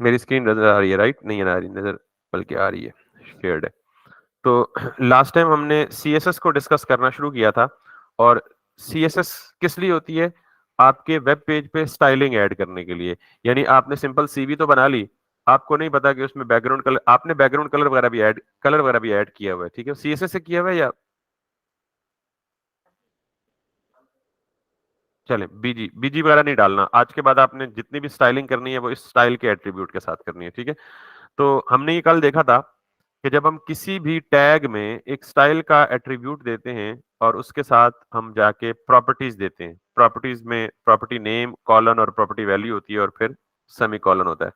मेरी स्क्रीन नजर आ रही है राइट? नहीं आ रही नजर, बल्कि आ रही है, शेयर्ड है। तो लास्ट टाइम हमने CSS को डिस्कस करना शुरू किया था, और CSS किस लिए होती है? आपके वेब पेज पे स्टाइलिंग ऐड करने के लिए। यानी आपने सिंपल CV तो बना ली, आपको नहीं पता कि उसमें बैकग्राउंड कलर, आपने बैकग्राउंड कलर वगैरह भी ऐड किया हुआ है, ठीक है, CSS से किया हुआ है, या चले बीजी बीजी वगैरह नहीं डालना। आज के बाद आपने जितनी भी स्टाइलिंग करनी है वो इस स्टाइल के एट्रीब्यूट के साथ करनी है, ठीक है। तो हमने ये कल देखा था कि जब हम किसी भी टैग में एक स्टाइल का एट्रीब्यूट देते हैं और उसके साथ हम जाके प्रॉपर्टीज देते हैं, प्रॉपर्टीज में प्रॉपर्टी नेम कॉलन और प्रॉपर्टी वैल्यू होती है, और फिर सेमी कॉलन होता है।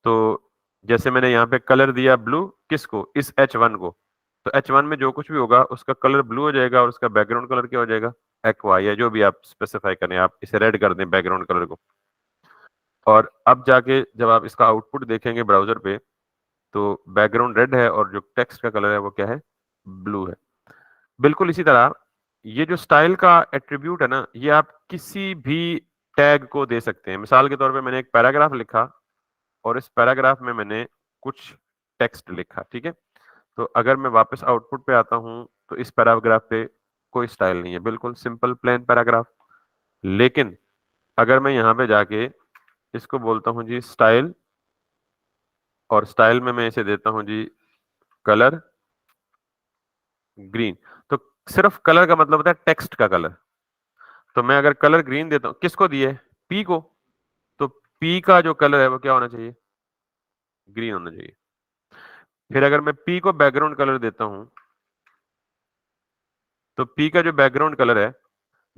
तो जैसे मैंने यहाँ पे कलर दिया ब्लू, किसको? इस H1 को। तो H1 में जो कुछ भी होगा उसका कलर ब्लू हो जाएगा, और उसका बैकग्राउंड कलर क्या हो जाएगा? एक्वा, या जो भी आप स्पेसिफाई करें, आप इसे रेड कर दें बैकग्राउंड कलर को। और अब जाके जब आप इसका आउटपुट देखेंगे ब्राउजर पे, तो बैकग्राउंड रेड है और जो टेक्स्ट का कलर है वो क्या है? ब्लू है। बिल्कुल इसी तरह ये जो स्टाइल का एट्रीब्यूट है ना, ये आप किसी भी टैग को दे सकते हैं। मिसाल के तौर पे मैंने एक पैराग्राफ लिखा, और इस पैराग्राफ में मैंने कुछ टेक्स्ट लिखा, ठीक है। तो अगर मैं वापस आउटपुट पे आता हूं, तो इस पैराग्राफ पे कोई स्टाइल नहीं है, बिल्कुल सिंपल प्लेन पैराग्राफ। लेकिन अगर मैं यहाँ पे जाके इसको बोलता हूँ जी स्टाइल, और स्टाइल में मैं इसे देता हूँ जी कलर ग्रीन, तो सिर्फ कलर का मतलब होता है टेक्स्ट का कलर। तो मैं अगर कलर ग्रीन देता हूँ, किसको दिए? पी को। तो पी का जो कलर है वो क्या होना चाहिए? ग्रीन होना चाहिए। फिर अगर मैं पी को बैकग्राउंड कलर देता हूं, तो पी का जो बैकग्राउंड कलर है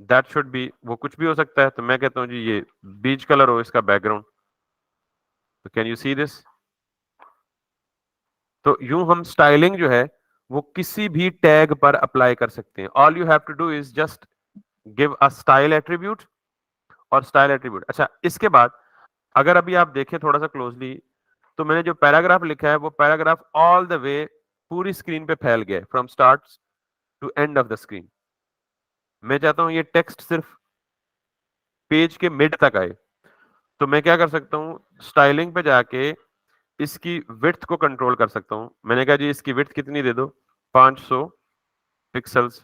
दैट शुड बी, वो कुछ भी हो सकता है। तो मैं कहता हूं जी ये बीज कलर हो इसका बैकग्राउंड। तो कैन यू सी दिस? तो यूं हम स्टाइलिंग जो है वो किसी भी टैग पर अप्लाई कर सकते हैं। All you have to do is just give a style attribute और स्टाइल एट्रीब्यूट। अच्छा, इसके बाद अगर अभी आप देखें थोड़ा सा क्लोजली, तो मैंने जो पैराग्राफ लिखा है वो पैराग्राफ ऑल द वे पूरी स्क्रीन पे फैल गया है, from start to end of the screen. मैं चाहता हूं ये टेक्स्ट सिर्फ पेज के मिड तक आए। तो मैं क्या कर सकता हूं? स्टाइलिंग पे जाके इसकी विड्थ को कंट्रोल कर सकता हूं। मैंने कहा जी इसकी विड्थ कितनी दे दो? 500 पिक्सल्स।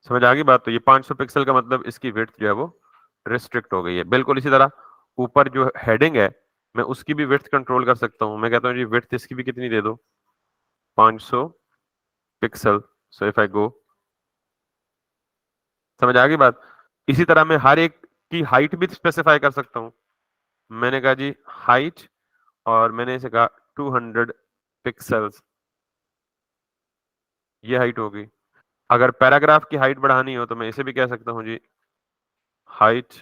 समझ आ गई बात? तो ये 500 पिक्सल का मतलब इसकी विड्थ जो है वो रिस्ट्रिक्ट हो गई है। बिल्कुल इसी तरह ऊपर जो हेडिंग है मैं उसकी भी विड्थ कंट्रोल कर सकता हूं। मैं कहता हूं जी विड्थ इसकी भी कितनी दे दो? 500 पिक्सल। सो इफ आई गो, समझ आ गई बात? इसी तरह मैं हर एक की हाइट भी स्पेसिफाई कर सकता हूं। मैंने कहा जी हाइट, और मैंने इसे कहा 200 पिक्सल्स, ये हाइट होगी। अगर पैराग्राफ की हाइट बढ़ानी हो तो मैं इसे भी कह सकता हूं जी हाइट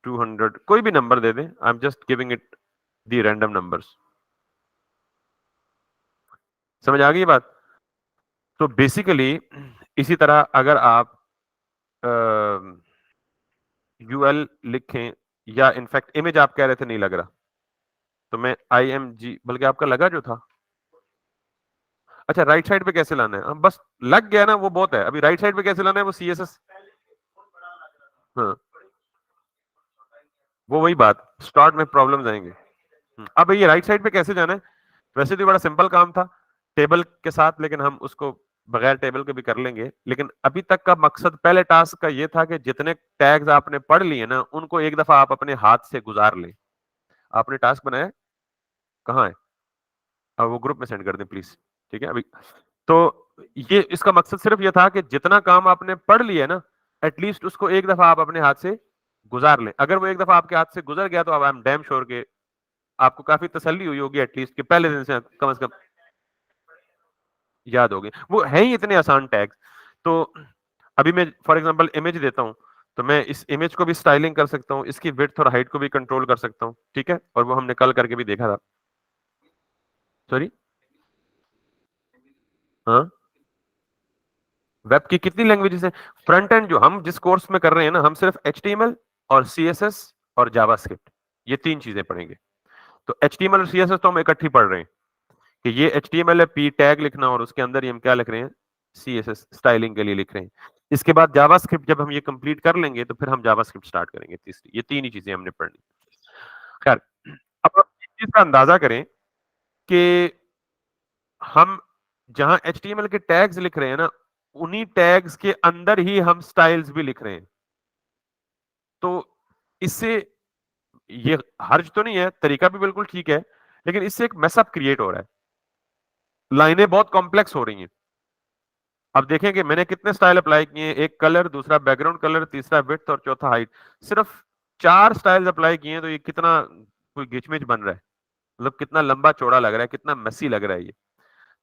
200, कोई भी नंबर दे दें, I am just giving it the random numbers. समझ आ गई ये बात? तो बेसिकली इसी तरह अगर आप यूएल लिखें, या इनफैक्ट इमेज आप कह रहे थे नहीं लग रहा, तो मैं IMG, बल्कि आपका लगा जो था। अच्छा, राइट साइड पे कैसे लाना है? हम बस लग गया ना वो बहुत है। अभी राइट साइड पे कैसे लाना है वो CSS। हाँ, वो वही बात, स्टार्ट में प्रॉब्लम्स आएंगे। अब ये राइट साइड पे कैसे जाना है? वैसे तो बड़ा सिंपल काम था टेबल के साथ, लेकिन हम उसको बगैर टेबल के भी कर लेंगे। लेकिन अभी तक का मकसद पहले टास्क का ये था कि जितने टैग्स आपने पढ़ लिए ना उनको एक दफा आप अपने हाथ से गुजार लें। आपने टास्क बनाया? कहाँ है? अब वो ग्रुप में सेंड कर दें प्लीज, ठीक है अभी। तो ये इसका मकसद सिर्फ ये था कि जितना काम आपने पढ़ लिया ना, एटलीस्ट उसको एक दफा आप अपने हाथ से गुजार लें। अगर वो एक दफा आपके हाथ से गुजर गया तो अब आई एम डैम श्योर के आपको काफी तसल्ली हुई होगी एटलीस्ट कि पहले दिन से कम याद हो गए। वो है ही इतने आसान टैग्स। तो अभी मैं फॉर एग्जांपल इमेज देता हूं, तो मैं इस इमेज को भी स्टाइलिंग कर सकता हूं, इसकी विड्थ और हाइट को भी कंट्रोल कर सकता हूं, ठीक है। और वो हमने कल करके भी देखा था। सॉरी, हाँ, वेब की कितनी लैंग्वेजेस हैं? फ्रंट एंड जो हम जिस कोर्स में कर रहे हैं ना, हम सिर्फ HTML और CSS और जावास्क्रिप्ट, ये तीन चीजें पढ़ेंगे। तो HTML और CSS तो हम इकट्ठी पढ़ रहे हैं कि ये HTML है, P टैग लिखना, और उसके अंदर ही हम क्या लिख रहे हैं? CSS स्टाइलिंग के लिए लिख रहे हैं। इसके बाद जावास्क्रिप्ट जब हम ये कंप्लीट कर लेंगे तो फिर हम जावास्क्रिप्ट स्टार्ट करेंगे तीसरी। ये तीन ही चीजें हमने पढ़नी। खैर, अब आप इस चीज का अंदाजा करें कि हम जहां HTML के टैग्स लिख रहे हैं ना, उन्हीं टैग्स के अंदर ही हम स्टाइल्स भी लिख रहे हैं। तो इससे ये हर्ज तो नहीं है, तरीका भी बिल्कुल ठीक है, लेकिन इससे एक मैसअप क्रिएट हो रहा है, लाइनें बहुत कॉम्प्लेक्स हो रही हैं। अब देखें कि मैंने कितने स्टाइल अप्लाई किए हैं, एक कलर, दूसरा बैकग्राउंड कलर, तीसरा विड्थ और चौथा हाइट। सिर्फ 4 स्टाइल्स अप्लाई किए हैं, तो ये कितना कोई गिचमिच बन रहा है, मतलब कितना लंबा चौड़ा लग रहा है, कितना मेसी लग रहा है ये।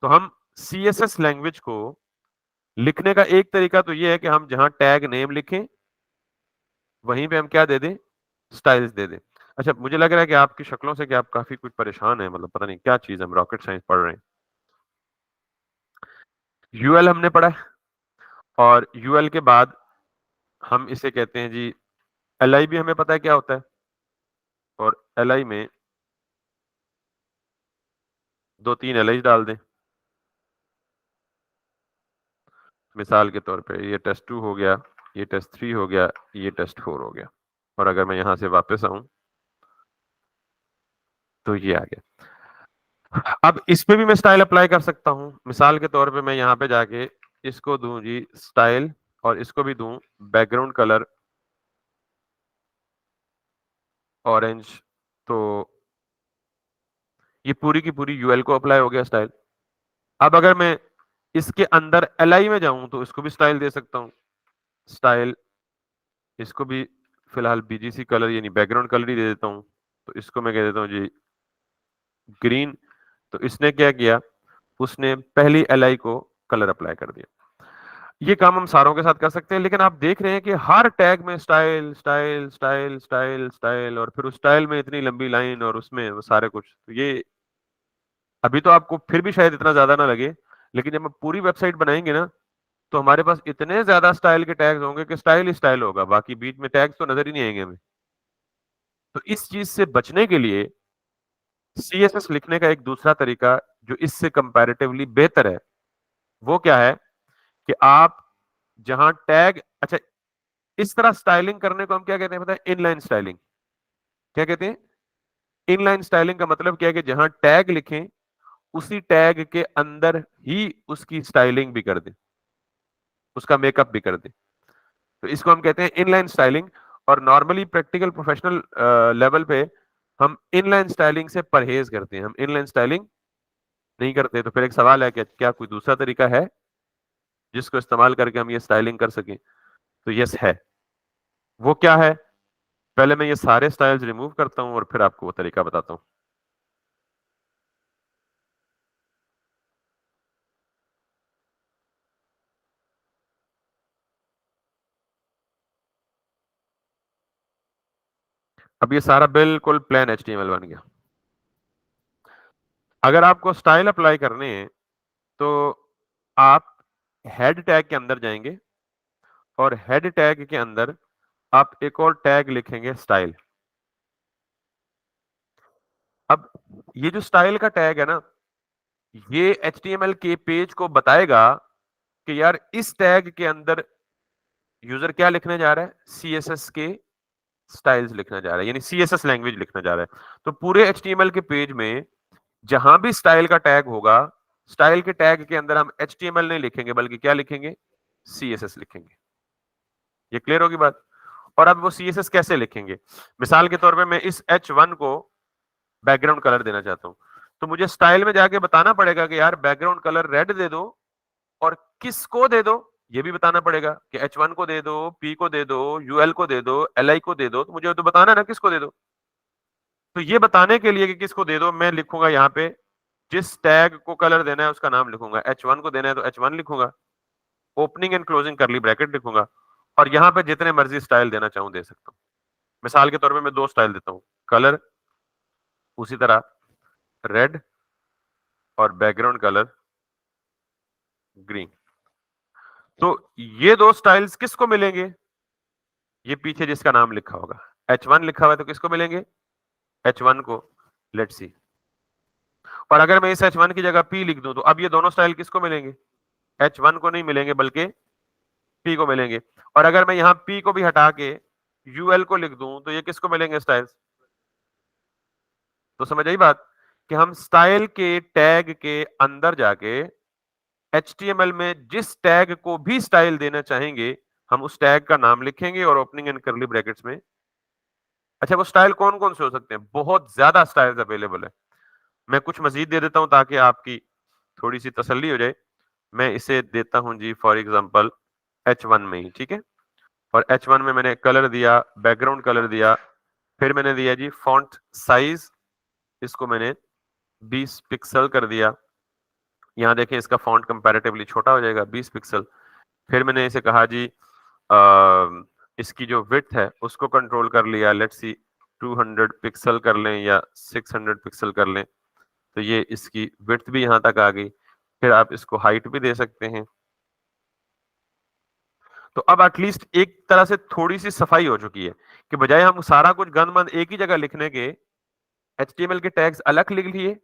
तो हम CSS लैंग्वेज को लिखने का एक तरीका तो ये है कि हम जहां टैग नेम लिखें वहीं पे हम क्या दे दें, स्टाइल्स दे दें। अच्छा, मुझे लग रहा है कि आपकी शक्लों से कि आप काफी कुछ परेशान है, मतलब पता नहीं क्या चीज, हम रॉकेट साइंस पढ़ रहे हैं। यूएल हमने पढ़ा है, और यूएल के बाद हम इसे कहते हैं जी एलआई, भी हमें पता है क्या होता है। और एलआई में 2-3 एलआई डाल दें, मिसाल के तौर पे ये टेस्ट 2 हो गया, ये टेस्ट 3 हो गया, ये टेस्ट 4 हो गया। और अगर मैं यहां से वापस आऊं तो ये आ गया। अब इस पे भी मैं स्टाइल अप्लाई कर सकता हूं। मिसाल के तौर पे मैं यहाँ पे जाके इसको दूं जी स्टाइल, और इसको भी दूं बैकग्राउंड कलर ऑरेंज। तो ये पूरी की पूरी यूएल को अप्लाई हो गया स्टाइल। अब अगर मैं इसके अंदर एलआई में जाऊं तो इसको भी स्टाइल दे सकता हूं, स्टाइल, इसको भी फिलहाल बीजीसी कलर यानी बैकग्राउंड कलर ही दे देता हूं। तो इसको मैं कह देता हूं जी ग्रीन। तो इसने क्या किया, उसने पहली एलआई को कलर अप्लाई कर दिया। ये काम हम सारों के साथ कर सकते हैं, लेकिन आप देख रहे हैं कि हर टैग में style style style style style, और फिर उस स्टाइल में इतनी लंबी लाइन, और उसमें वो सारे कुछ। तो ये अभी तो आपको फिर भी शायद इतना ज्यादा ना लगे, लेकिन जब हम पूरी वेबसाइट बनाएंगे ना, तो हमारे पास इतने ज्यादा स्टाइल के टैग्स होंगे कि स्टाइल ही स्टाइल होगा, बाकी बीच में टैग्स तो नजर ही नहीं आएंगे हमें। तो इस चीज से बचने के लिए CSS लिखने का एक दूसरा तरीका जो इससे कंपैरेटिवली बेहतर है, वो क्या है कि आप जहां टैग, अच्छा, इस तरह स्टाइलिंग करने को हम क्या कहते हैं पता है, इनलाइन स्टाइलिंग। क्या कहते हैं, इनलाइन स्टाइलिंग का मतलब क्या है कि जहां टैग लिखें उसी टैग के अंदर ही उसकी स्टाइलिंग भी कर दें, उसका मेकअप भी कर दें। तो इसको हम कहते हैं इनलाइन स्टाइलिंग। और नॉर्मली प्रैक्टिकल प्रोफेशनल लेवल पे हम इनलाइन स्टाइलिंग से परहेज करते हैं, हम इनलाइन स्टाइलिंग नहीं करते। तो फिर एक सवाल है कि क्या कोई दूसरा तरीका है जिसको इस्तेमाल करके हम ये स्टाइलिंग कर सकें? तो यस है। वो क्या है, पहले मैं ये सारे स्टाइल्स रिमूव करता हूं और फिर आपको वो तरीका बताता हूं। अब ये सारा बिल्कुल प्लेन HTML बन गया। अगर आपको स्टाइल अप्लाई करने हैं तो आप हेड टैग के अंदर जाएंगे, और हेड टैग के अंदर आप एक और टैग लिखेंगे स्टाइल। अब ये जो स्टाइल का टैग है ना, ये HTML के पेज को बताएगा कि यार इस टैग के अंदर यूजर क्या लिखने जा रहा है, CSS के स्टाइल्स लिखना जा रहा है, यानी CSS लैंग्वेज लिखना जा रहा है। तो पूरे HTML के पेज में जहां भी स्टाइल का टैग होगा, स्टाइल के टैग के अंदर हम HTML नहीं लिखेंगे, बल्कि क्या लिखेंगे, CSS लिखेंगे। ये क्लियर होगी बात? और अब वो CSS कैसे लिखेंगे, मिसाल के तौर पे मैं इस H1 को बैकग्राउंड कलर देना चाहता हूं, तो मुझे स्टाइल में जाके बताना पड़ेगा कि यार बैकग्राउंड कलर रेड दे दो, और किसको दे दो ये भी बताना पड़ेगा कि H1 को दे दो, P को दे दो, UL को दे दो, LI को दे दो। तो मुझे तो बताना है ना किसको दे दो। तो ये बताने के लिए कि किसको दे दो, मैं लिखूंगा यहाँ पे जिस टैग को कलर देना है उसका नाम लिखूंगा। H1 को देना है तो H1 लिखूंगा, ओपनिंग एंड क्लोजिंग करली ब्रैकेट लिखूंगा, और यहाँ पे जितने मर्जी स्टाइल देना चाहूं दे सकता हूँ। मिसाल के तौर पे मैं 2 स्टाइल देता हूँ, कलर, उसी तरह रेड, और बैकग्राउंड कलर ग्रीन। तो ये 2 स्टाइल्स किसको मिलेंगे, ये पीछे जिसका नाम लिखा होगा H1 लिखा हुआ है तो किसको मिलेंगे, H1 को। Let's see. और अगर मैं इस H1 की जगह P लिख दूं तो अब ये दोनों स्टाइल किसको मिलेंगे, H1 को नहीं मिलेंगे, बल्कि P को मिलेंगे। और अगर मैं यहाँ P को भी हटा के UL को लिख दूं तो ये किसको मिलेंगे स्टाइल्स? तो समझ आई बात कि हम स्टाइल के टैग के अंदर जाके HTML में जिस टैग को भी स्टाइल देना चाहेंगे, हम उस टैग का नाम लिखेंगे और ओपनिंग एंड कर्ली ब्रैकेट्स में। अच्छा, वो स्टाइल कौन-कौन से हो सकते हैं? बहुत ज्यादा स्टाइल्स अवेलेबल है। मैं कुछ मजीद दे देता हूं ताकि आपकी थोड़ी सी तसल्ली हो जाए। मैं इसे देता हूं जी फॉर एग्जांपल H1 में ही, ठीक है। और H1 में मैंने कलर दिया, बैकग्राउंड कलर दिया, फिर मैंने दिया जी फॉन्ट साइज, इसको मैंने 20 पिक्सल कर दिया। यहाँ देखें इसका फॉन्ट कंपैरेटिवली छोटा हो जाएगा 20 पिक्सल। फिर मैंने इसे कहा जी इसकी जो विड्थ है उसको कंट्रोल कर लिया, लेट्स सी 200 पिक्सल कर लें या 600 पिक्सल कर लें, तो ये इसकी विड्थ भी यहाँ तक आ गई। फिर आप इसको हाइट भी दे सकते हैं। तो अब एटलीस्ट एक तरह से थोड़ी सी सफाई हो चुकी है कि बजाय हम सारा कुछ गंद मंद एक ही जगह लिखने के, HTML के टैग्स अलग लिख लिए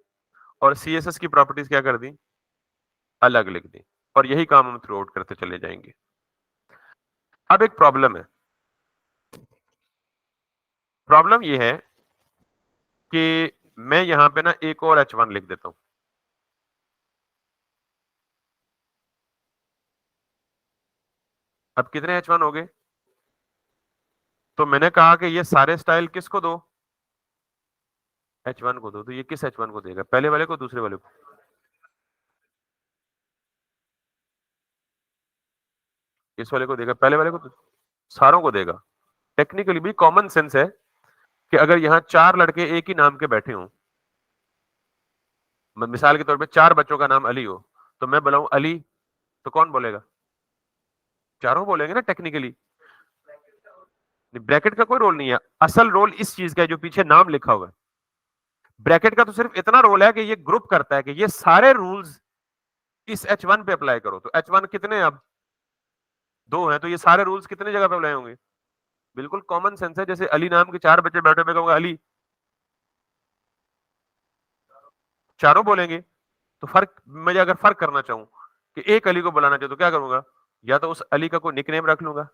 और CSS की प्रॉपर्टीज क्या कर दी, अलग लिख दी। और यही काम हम थ्रू आउट करते चले जाएंगे। अब एक प्रॉब्लम है। प्रॉब्लम ये है कि मैं यहां पे ना एक और H1 लिख देता हूं। अब कितने H1 हो गए? तो मैंने कहा कि ये सारे स्टाइल किसको दो, H1 को दो। तो ये किस H1 को देगा, पहले वाले को, दूसरे वाले को? इस वाले को देगा, पहले वाले को? सारों को देगा। टेक्निकली भी कॉमन सेंस है कि अगर यहाँ 4 लड़के एक ही नाम के बैठे हों, मिसाल के तौर पे 4 बच्चों का नाम अली हो, तो मैं बुलाऊं अली, तो कौन बोलेगा? चारों बोलेंगे ना टेक्निकली। ब्रैकेट का कोई रोल नहीं है। असल रोल इस चीज का है जो पीछे नाम लिखा हुआ है। ब्रैकेट का तो सिर्फ इतना रोल है कि ये ग्रुप करता है कि ये सारे रूल्स इस H1 पे अप्लाई करो। तो H1 कितने हैं अब? 2 हैं, तो ये सारे रूल्स कितने जगह पे अप्लाई होंगे? बिल्कुल कॉमन सेंस है। जैसे अली नाम के 4 बच्चे बैठे, मैं कहूंगा अली, चारों बोलेंगे। तो फर्क, मैं अगर फर्क करना चाहूं कि एक अली को बुलाना चाहूं तो क्या करूंगा? या तो उस अली का कोई निकनेम रख लूंगा,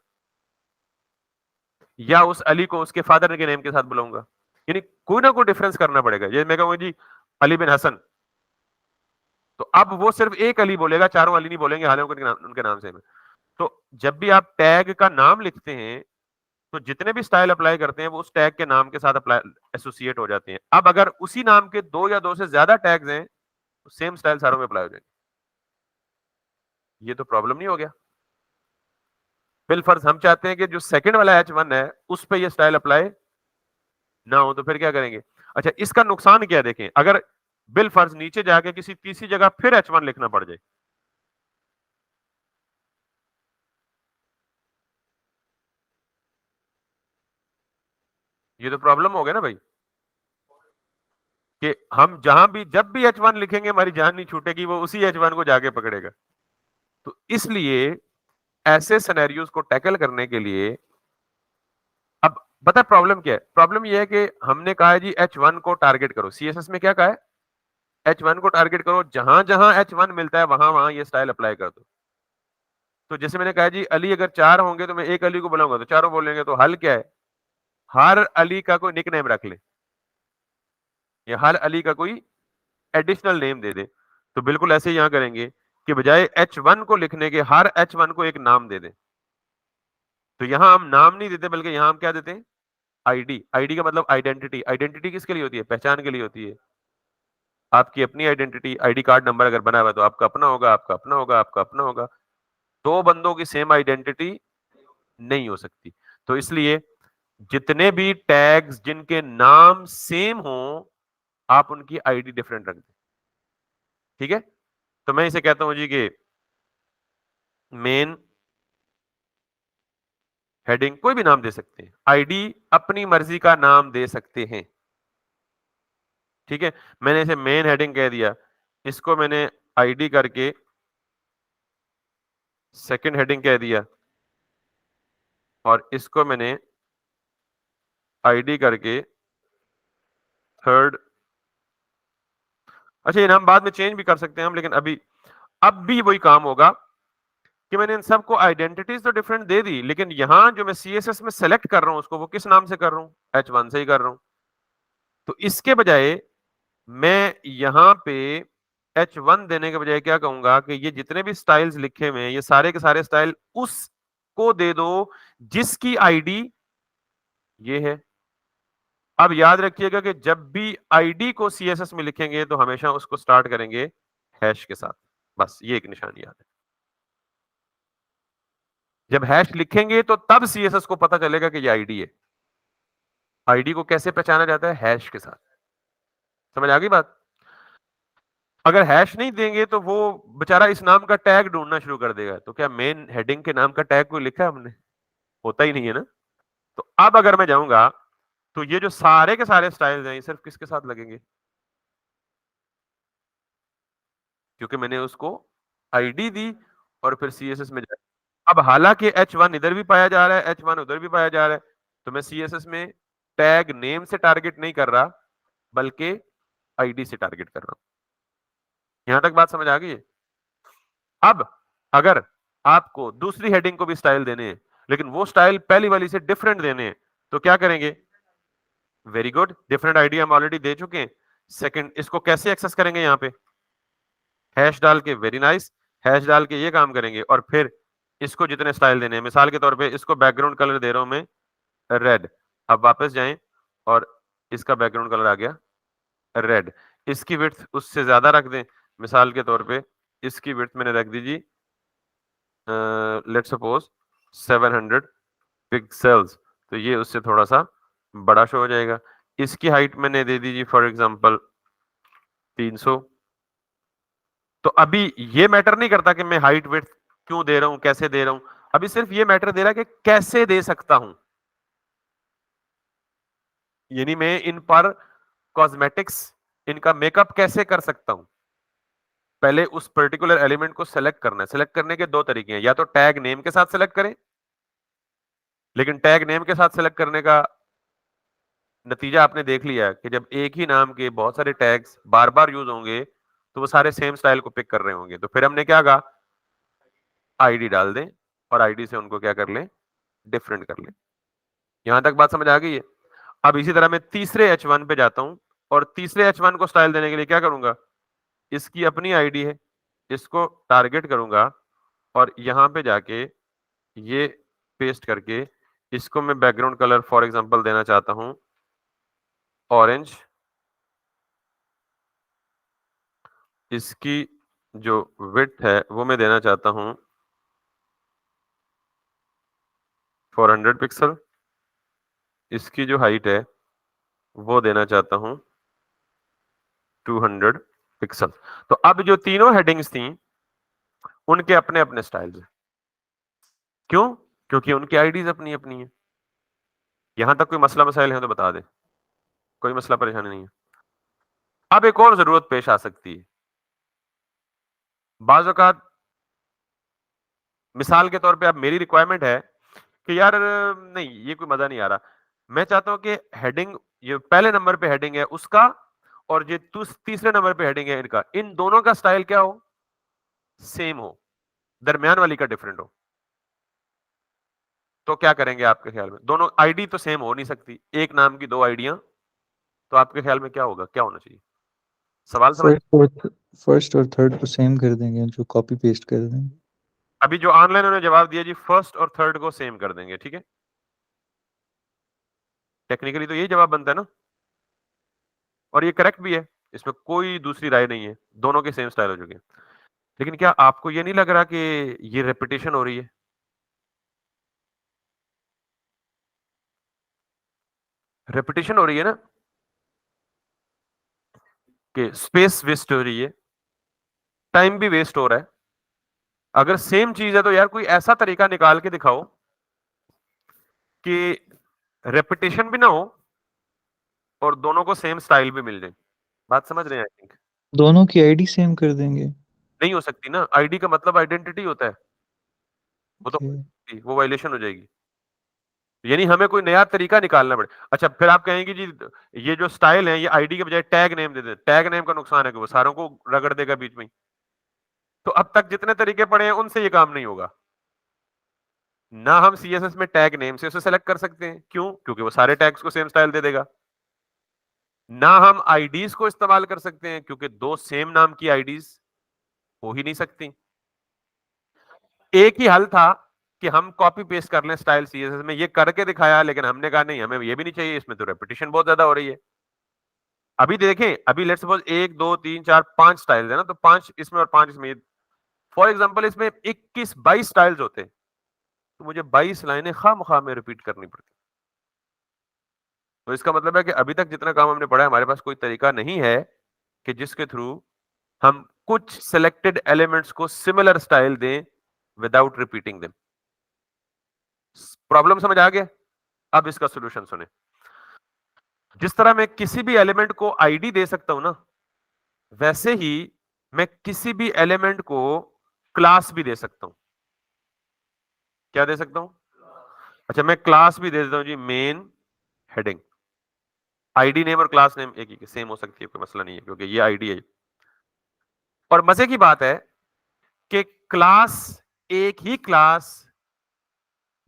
या उस अली को उसके फादर के नेम के साथ बुलाऊंगा। यानी कोई ना कोई डिफरेंस करना पड़ेगा। जैसे मैं कहूंगा जी अली बिन हसन, तो अब वो सिर्फ एक अली बोलेगा, चारों अली नहीं बोलेंगे, हालांकि उनके नाम सेम है। तो जब भी आप टैग का नाम लिखते हैं तो जितने भी स्टाइल अप्लाई करते हैं वो उस टैग के नाम के साथ अप्लाई एसोसिएट हो जाते हैं। अब अगर उसी नाम के 2 या 2 से ज्यादा टैग्स हैं तो सेम स्टाइल सारों में अप्लाई हो जाएंगे। ये तो प्रॉब्लम नहीं हो गया? बिलफर्ज हम चाहते हैं कि जो सेकंड वाला H1 है उस पे ये स्टाइल अप्लाई ना हो, तो फिर क्या करेंगे? अच्छा, इसका नुकसान क्या है देखें, अगर बिलफर्ज नीचे जाके किसी तीसरी जगह फिर H1 लिखना पड़ जाए, ये तो प्रॉब्लम हो गया ना भाई। कि हम जहां भी जब भी H1 लिखेंगे हमारी जान नहीं छूटेगी, वो उसी H1 को जाके पकड़ेगा। तो इसलिए ऐसे सिनेरियोज को टैकल करने के लिए, अब पता प्रॉब्लम क्या है? प्रॉब्लम यह है कि हमने कहा है जी H1 को टारगेट करो। CSS में क्या कहा है? H1 को टारगेट करो, जहां जहां H1 मिलता है वहां वहां ये स्टाइल अप्लाई कर दो। तो जैसे मैंने कहा जी अली अगर 4 होंगे तो मैं एक अली को बुलाऊंगा तो चारों बोलेंगे, तो हल क्या है? हर अली का कोई निक नेम रख ले, या हर अली का कोई एडिशनल नेम दे दे। तो बिल्कुल ऐसे ही यहां करेंगे कि बजाय H1 को लिखने के हर H1 को एक नाम दे दें। तो यहां हम नाम नहीं देते, बल्कि यहां हम क्या देते हैं? आईडी। आईडी का मतलब आइडेंटिटी। आइडेंटिटी किसके लिए होती है? पहचान के लिए होती है। आपकी अपनी आइडेंटिटी, आईडी कार्ड नंबर अगर बना हुआ है तो आपका अपना होगा, आपका अपना होगा, आपका अपना होगा। दो बंदों की सेम आइडेंटिटी नहीं हो सकती। तो इसलिए जितने भी टैग्स जिनके नाम सेम हो, आप उनकी आईडी डिफरेंट रख दें। ठीक है? तो मैं इसे कहता हूं जी कि मेन हेडिंग, कोई भी नाम दे सकते हैं, आईडी अपनी मर्जी का नाम दे सकते हैं। ठीक है? मैंने इसे मेन हेडिंग कह दिया, इसको मैंने आईडी करके सेकंड हेडिंग कह दिया, और इसको मैंने आईडी करके थर्ड। अच्छा, ये नाम बाद में चेंज भी कर सकते हैं हम, लेकिन अभी अब भी वही काम होगा कि मैंने इन सबको आइडेंटिटीज तो डिफरेंट दे दी, लेकिन यहां जो मैं सीएसएस में सेलेक्ट कर रहा हूं उसको वो किस नाम से कर रहा हूं, H1 से ही कर रहा हूं। तो इसके बजाय मैं यहां पे H1 देने के बजाय क्या कहूंगा कि ये जितने भी स्टाइल्स लिखे हुए हैं ये सारे के सारे स्टाइल उसको दे दो जिसकी आईडी ये है। अब याद रखिएगा कि जब भी आईडी को सीएसएस में लिखेंगे तो हमेशा उसको स्टार्ट करेंगे हैश के साथ। बस ये एक निशानी याद है। जब हैश लिखेंगे तो तब सीएसएस को पता चलेगा कि ये आईडी है। आईडी को कैसे पहचाना जाता है, हैश के साथ। समझ आ गई बात? अगर हैश नहीं देंगे तो वो बेचारा इस नाम का टैग ढूंढना शुरू कर देगा। तो क्या मेन हेडिंग के नाम का टैग कोई लिखा है हमने? होता ही नहीं है ना। तो अब अगर मैं जाऊंगा तो ये जो सारे के सारे स्टाइल्स हैं ये सिर्फ किसके साथ लगेंगे? क्योंकि मैंने उसको आईडी दी और फिर सीएसएस में जाए। अब हालांकि H1 इधर भी पाया जा रहा है, H1 उधर भी पाया जा रहा है, तो मैं सीएसएस में टैग नेम से टारगेट नहीं कर रहा बल्कि आईडी से टारगेट कर रहा हूं। यहां तक बात समझ आ गई है? अब अगर आपको दूसरी हेडिंग को भी स्टाइल देने हैं लेकिन वो स्टाइल पहली वाली से डिफरेंट देने हैं तो क्या करेंगे? वेरी गुड, डिफरेंट आईडी हम ऑलरेडी दे चुके हैं। सेकंड, इसको कैसे एक्सेस करेंगे? यहां पे हैश डाल के, वेरी नाइस, हैश डाल के ये काम करेंगे और फिर इसको जितने स्टाइल देने हैं, मिसाल के तौर पे इसको बैकग्राउंड कलर दे रहा हूं मैं रेड। अब वापस जाएं और इसका बैकग्राउंड कलर आ गया रेड। इसकी विड्थ उससे ज्यादा रख दें, मिसाल के तौर पे इसकी विड्थ मैंने रख दी जी लेट्स सपोज 700 पिक्सेल्स, तो ये उससे थोड़ा सा बड़ा शो हो जाएगा। इसकी हाइट मैंने दे दी जी फॉर एग्जांपल 300। तो अभी ये मैटर नहीं करता कि मैं हाइट विड्थ क्यों दे रहा हूं, कैसे दे रहा हूं, अभी सिर्फ ये मैटर दे रहा है कि कैसे दे सकता हूं। यानी मैं इन पर कॉस्मेटिक्स, इनका मेकअप कैसे कर सकता हूं। पहले उस पर्टिकुलर एलिमेंट को सेलेक्ट करना है। सेलेक्ट करने के दो तरीके हैं, या तो टैग नेम के साथ सेलेक्ट करें, लेकिन टैग नेम के साथ सेलेक्ट करने का नतीजा आपने देख लिया कि जब एक ही नाम के बहुत सारे टैग्स बार बार यूज होंगे तो वो सारे सेम स्टाइल को पिक कर रहे होंगे। तो फिर हमने क्या कहा, आईडी डाल दें और आईडी से उनको क्या कर लें, डिफरेंट कर लें। यहां तक बात समझ आ गई है? अब इसी तरह मैं तीसरे H1 पे जाता हूं और तीसरे H1 को स्टाइल देने के लिए क्या करूंगा, इसकी अपनी आईडी है, इसको टारगेट करूंगा और यहां पे जाके ये पेस्ट करके इसको मैं बैकग्राउंड कलर फॉर एग्जांपल देना चाहता हूं ऑरेंज। इसकी जो विड्थ है वो मैं देना चाहता हूं 400 पिक्सल। इसकी जो हाइट है वो देना चाहता हूं 200 पिक्सल। तो अब जो तीनों हेडिंग्स थी उनके अपने अपने स्टाइल्स हैं। क्यों? क्योंकि उनकी आईडीज अपनी अपनी है। यहां तक कोई मसला मसाइल है तो बता दे, कोई मसला परेशानी नहीं है। अब एक और जरूरत पेश आ सकती है। बाज़ औक़ात मिसाल के तौर पे अब मेरी रिक्वायरमेंट है कि यार नहीं ये कोई मजा नहीं आ रहा, मैं चाहता हूं कि हेडिंग, ये पहले नंबर पे हेडिंग है उसका और ये तीसरे नंबर पे हेडिंग है इनका, इन दोनों का स्टाइल क्या हो, सेम हो, दरमियान वाली का डिफरेंट हो। तो क्या करेंगे आपके ख्याल में? दोनों आईडी तो सेम हो नहीं सकती, एक नाम की दो आईडियां, तो आपके ख्याल में क्या होगा, क्या होना चाहिए? सवाल समझ? फर्स्ट और थर्ड को सेम कर देंगे, जो कॉपी पेस्ट कर देंगे। अभी जो ऑनलाइन उन्होंने जवाब दिया जी, फर्स्ट और थर्ड को सेम कर देंगे, ठीक है। टेक्निकली तो यही जवाब बनता है ना, और ये करेक्ट भी है, इसमें कोई दूसरी राय नहीं है, दोनों के सेम स्टाइल हो चुके हैं। लेकिन क्या आपको ये नहीं लग रहा कि ये रेपिटेशन हो रही है? रेपिटेशन हो रही है ना, कि स्पेस वेस्ट हो रही है, टाइम भी वेस्ट हो रहा है। अगर सेम चीज है तो यार कोई ऐसा तरीका निकाल के दिखाओ कि रेपिटेशन भी ना हो और दोनों को सेम स्टाइल भी मिल जाए। बात समझ रहे हैं आई थिंक? दोनों की आईडी सेम कर देंगे। नहीं हो सकती ना, आईडी का मतलब आइडेंटिटी होता है, वो तो ओके। वो वायलेशन हो जाएगी। यानी हमें कोई नया तरीका निकालना पड़े। अच्छा फिर आप कहेंगे जी ये जो स्टाइल है ये आईडी के बजाय टैग नेम दे दे, टैग नेम का नुकसान है कि वो सारों को रगड़ देगा बीच में। तो अब तक जितने तरीके पड़े हैं उनसे ये काम नहीं होगा। ना हम CSS में टैग नेम से उसे सेलेक्ट कर सकते हैं, क्यों? क्योंकि वो सारे टैग्स को सेम स्टाइल दे देगा। ना हम आईडीज को इस्तेमाल कर सकते हैं, क्योंकि दो सेम नाम की आईडीज हो ही नहीं सकती। एक ही हल था कि हम कॉपी पेस्ट कर लें स्टाइल CSS में, ये करके दिखाया, लेकिन हमने कहा नहीं, हमें ये भी नहीं चाहिए, इसमें तो रेपिटेशन बहुत ज्यादा हो रही है। अभी देखें, अभी लेट्स सपोज 1 2 3 4 5 स्टाइल्स है ना, तो 5 इसमें और 5 इसमें। फॉर एग्जांपल इसमें 21 22 स्टाइल्स होते, तो मुझे 22 लाइनें खामखा में रिपीट करनी पड़ती। तो इसका मतलब है कि अभी तक जितना काम हमने पढ़ा है, हमारे पास कोई तरीका नहीं है कि जिसके थ्रू हम कुछ सिलेक्टेड एलिमेंट्स को सिमिलर स्टाइल दें विदाउट रिपीटिंग देम। प्रॉब्लम समझ आ गया? अब इसका सॉल्यूशन सुने। जिस तरह मैं किसी भी एलिमेंट को आईडी दे सकता हूं ना, वैसे ही मैं किसी भी एलिमेंट को क्लास भी दे सकता हूं। क्या दे सकता हूं? अच्छा, मैं क्लास भी दे देता हूं जी, मेन हेडिंग। आईडी नेम और क्लास नेम एक ही सेम हो सकती है, कोई मसला नहीं है, क्योंकि ये आईडी है। और मजे की बात है कि क्लास, एक ही क्लास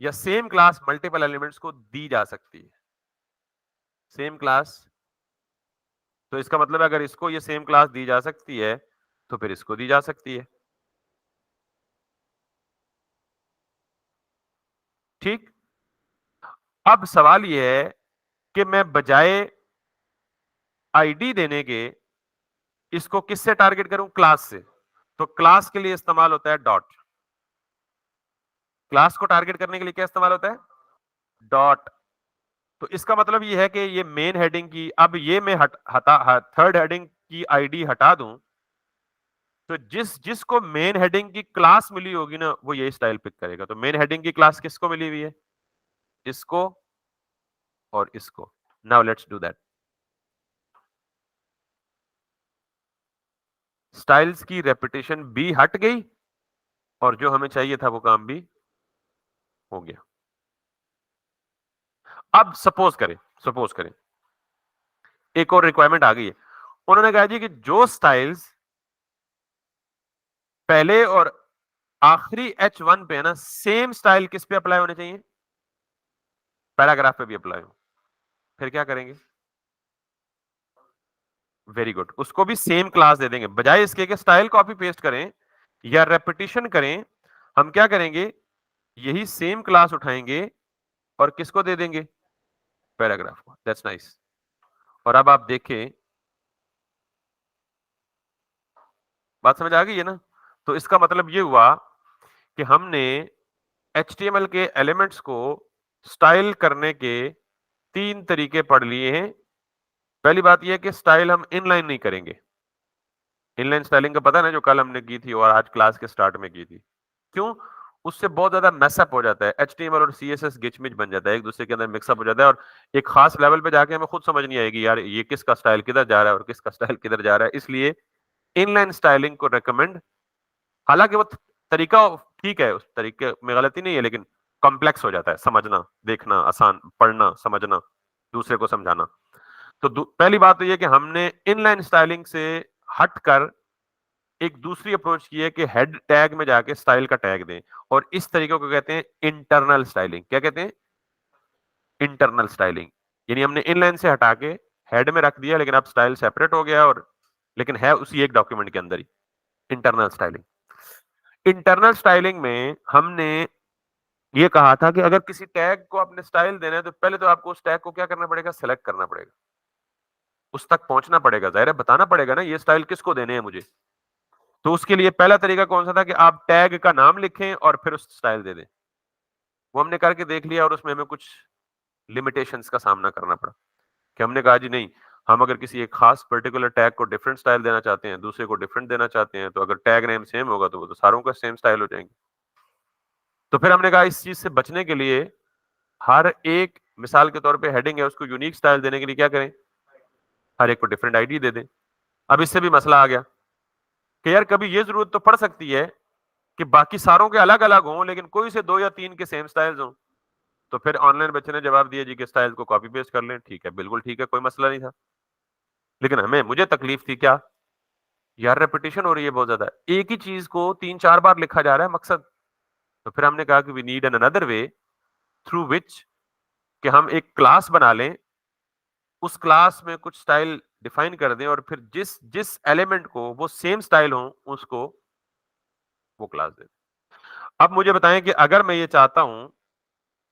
या सेम क्लास मल्टीपल एलिमेंट्स को दी जा सकती है। सेम क्लास, तो इसका मतलब है अगर इसको ये सेम क्लास दी जा सकती है, तो फिर इसको दी जा सकती है। ठीक। अब सवाल यह है कि मैं बजाय आईडी देने के इसको किससे टारगेट करूं? क्लास से। तो क्लास के लिए इस्तेमाल होता है डॉट। क्लास को टारगेट करने के लिए क्या इस्तेमाल होता है? डॉट। तो इसका मतलब ये है कि ये मेन हेडिंग की, अब ये मैं थर्ड हेडिंग की आईडी हटा दूं, तो जिसको मेन हेडिंग की क्लास मिली होगी ना, वो ये स्टाइल पिक करेगा। तो मेन हेडिंग की क्लास किसको मिली हुई है? इसको और इसको। Now let's do that. Styles की रेपिटेशन भी हट गई और जो हमें चाहिए था वो काम भी हो गया। अब सपोज करें एक और रिक्वायरमेंट आ गई है। उन्होंने कहा जी कि जो स्टाइल्स पहले और आखिरी H1 पे है ना, सेम स्टाइल किस पे अप्लाई होने चाहिए? पैराग्राफ पे भी अप्लाई हो। फिर क्या करेंगे? वेरी गुड, उसको भी सेम क्लास दे देंगे। बजाय इसके कि स्टाइल कॉपी पेस्ट करें या रेपिटेशन करें, हम क्या करेंगे? यही सेम क्लास उठाएंगे और किसको दे देंगे? पैराग्राफ को। That's nice. और अब आप देखें, बात समझ आ गई है ना? तो इसका मतलब ये हुआ कि हमने HTML के एलिमेंट्स को स्टाइल करने के 3 तरीके पढ़ लिए हैं। पहली बात यह है कि स्टाइल हम इनलाइन नहीं करेंगे। इनलाइन स्टाइलिंग का पता है ना, जो कल हमने की थी और आज क्लास के स्टार्ट में की थी। क्यों? उससे बहुत ज्यादा मैसअप हो जाता है। HTML और CSS गिचमिच बन जाता है, एक दूसरे के अंदर मिक्सअप हो जाता है, और एक खास लेवल पे जाके हमें खुद समझ नहीं आएगी यार ये किसका स्टाइल किधर जा रहा है और किसका स्टाइल किधर जा रहा है। इसलिए इनलाइन स्टाइलिंग को रेकमेंड, हालांकि वो तरीका ठीक है, उस तरीके में गलती नहीं है, लेकिन कॉम्प्लेक्स हो जाता है समझना, देखना आसान, पढ़ना समझना, दूसरे को समझाना। तो पहली बात तो ये कि हमने इनलाइन स्टाइलिंग से हटकर एक दूसरी अप्रोच की है कि हेड टैग में जाके स्टाइल का टैग दें, और इस तरीके को कहते हैं इंटरनल स्टाइलिंग। क्या कहते हैं? Internal styling. यानी हमने इनलाइन से हटा के हेड में रख दिया, लेकिन अब स्टाइल सेपरेट हो गया, और लेकिन है उसी एक डॉक्यूमेंट के अंदर ही। Internal styling. इंटरनल स्टाइलिंग में हमने ये कहा था कि अगर किसी टैग को आपने स्टाइल देना है, तो पहले तो आपको उस टैग को क्या करना पड़ेगा? सेलेक्ट करना पड़ेगा, उस तक पहुंचना पड़ेगा, जाहिर है बताना पड़ेगा ना ये स्टाइल किसको देने हैं मुझे। तो उसके लिए पहला तरीका कौन सा था? कि आप टैग का नाम लिखें और फिर उस स्टाइल दे दें। वो हमने करके देख लिया और उसमें हमें कुछ लिमिटेशंस का सामना करना पड़ा, कि हमने कहा जी नहीं, हम अगर किसी एक खास पर्टिकुलर टैग को डिफरेंट स्टाइल देना चाहते हैं, दूसरे को डिफरेंट देना चाहते हैं, तो अगर टैग नेम सेम होगा तो वो तो सारों का सेम स्टाइल हो जाएंगे। तो फिर हमने कहा इस चीज से बचने के लिए हर एक, मिसाल के तौर पे हेडिंग है, उसको यूनिक स्टाइल देने के लिए क्या करें? हर एक को डिफरेंट आईडी दे दें। अब इससे भी मसला आ गया कि यार कभी ये जरूरत तो पड़ सकती है कि बाकी सारों के अलग अलग हों, लेकिन कोई से 2 या 3 के सेम स्टाइल्स हों। तो फिर ऑनलाइन बच्चे ने जवाब दिया जी कि स्टाइल को कॉपी पेस्ट कर लें। ठीक है, बिल्कुल ठीक है, कोई मसला नहीं था। लेकिन मुझे तकलीफ थी क्या? यार रेपिटेशन हो रही है बहुत ज्यादा, एक ही चीज को 3-4 बार लिखा जा रहा है, मकसद तो फिर हमने कहा कि we need an another way through which कि हम एक क्लास बना लें, उस क्लास में कुछ स्टाइल डिफाइन कर दें और फिर जिस जिस एलिमेंट को वो सेम स्टाइल हो उसको वो क्लास दे दें। अब मुझे बताएं कि अगर मैं ये चाहता हूं